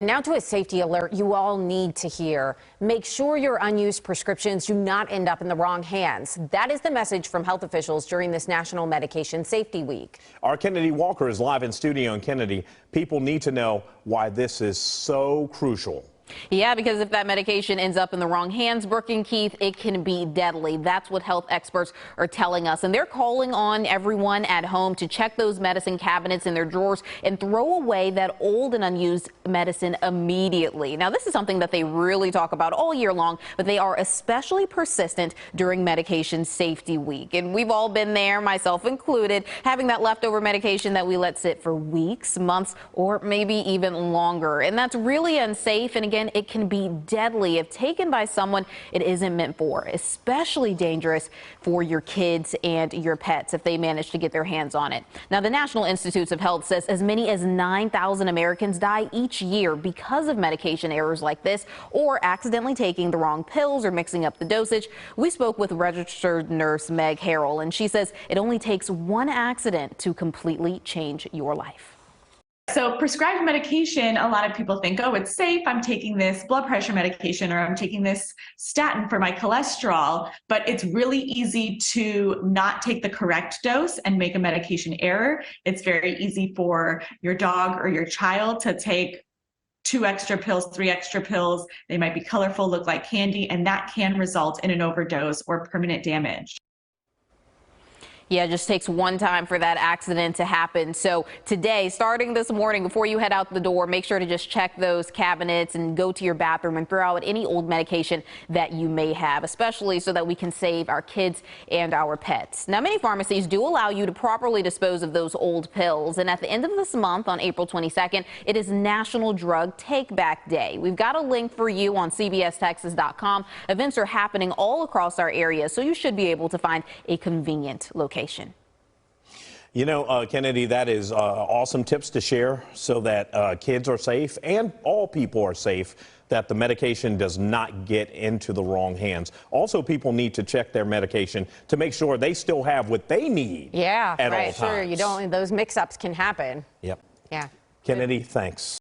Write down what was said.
Now to a safety alert you all need to hear. Make sure your unused prescriptions do not end up in the wrong hands. That is the message from health officials during this National Medication Safety Week. Our Kennedy Walker is live in studio in Kennedy. People need to know why this is so crucial. Yeah, because if that medication ends up in the wrong hands, Brooke and Keith, it can be deadly. That's what health experts are telling us. And they're calling on everyone at home to check those medicine cabinets in their drawers and throw away that old and unused medicine immediately. Now, this is something that they really talk about all year long, but they are especially persistent during Medication Safety Week. And we've all been there, myself included, having that leftover medication that we let sit for weeks, months, or maybe even longer. And that's really unsafe. And again, it can be deadly if taken by someone it isn't meant for, especially dangerous for your kids and your pets if they manage to get their hands on it. Now, the National Institutes of Health says as many as 9,000 Americans die each year because of medication errors like this or accidentally taking the wrong pills or mixing up the dosage. We spoke with registered nurse Meg Harrell, and she says it only takes one accident to completely change your life. So prescribed medication, a lot of people think, oh, it's safe. I'm taking this blood pressure medication or I'm taking this statin for my cholesterol, but it's really easy to not take the correct dose and make a medication error. It's very easy for your dog or your child to take 2 extra pills, 3 extra pills. They might be colorful, look like candy, and that can result in an overdose or permanent damage. Yeah, it just takes one time for that accident to happen. So today, starting this morning, before you head out the door, make sure to just check those cabinets and go to your bathroom and throw out any old medication that you may have, especially so that we can save our kids and our pets. Now, many pharmacies do allow you to properly dispose of those old pills. And at the end of this month, on April 22nd, it is National Drug Take Back Day. We've got a link for you on CBSTexas.com. Events are happening all across our area, so you should be able to find a convenient location. You know, Kennedy, that is awesome tips to share so that kids are safe and all people are safe, that the medication does not get into the wrong hands. Also, people need to check their medication to make sure they still have what they need. Yeah, at right. all Sure, times. you don't. Those mix-ups can happen. Yep. Yeah. Kennedy, thanks.